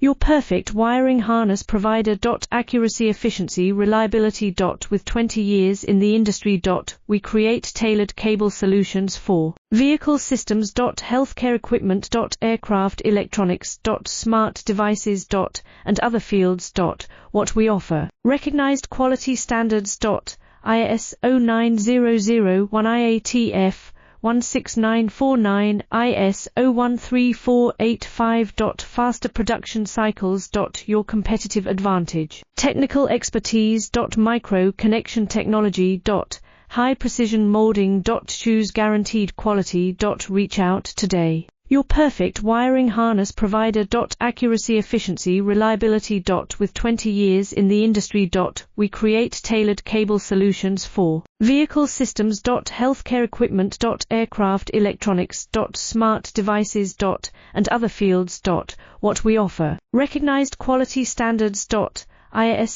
Your perfect wiring harness provider. Accuracy, efficiency, reliability. With 20 years in the industry. We create tailored cable solutions for vehicle systems. Healthcare equipment. Aircraft electronics. Smart devices. And other fields. What we offer. Recognized quality standards. IS 09001 IATF 16949 IS 013485. Faster production cycles. Your competitive advantage. Technical expertise. Micro connection technology. High precision molding. Choose guaranteed quality. Reach out today. Your perfect wiring harness provider. Accuracy, efficiency, reliability. With 20 years in the industry. We create tailored cable solutions for vehicle systems. Healthcare equipment. Aircraft electronics. Smart devices. And other fields. What we offer. Recognized quality standards. IS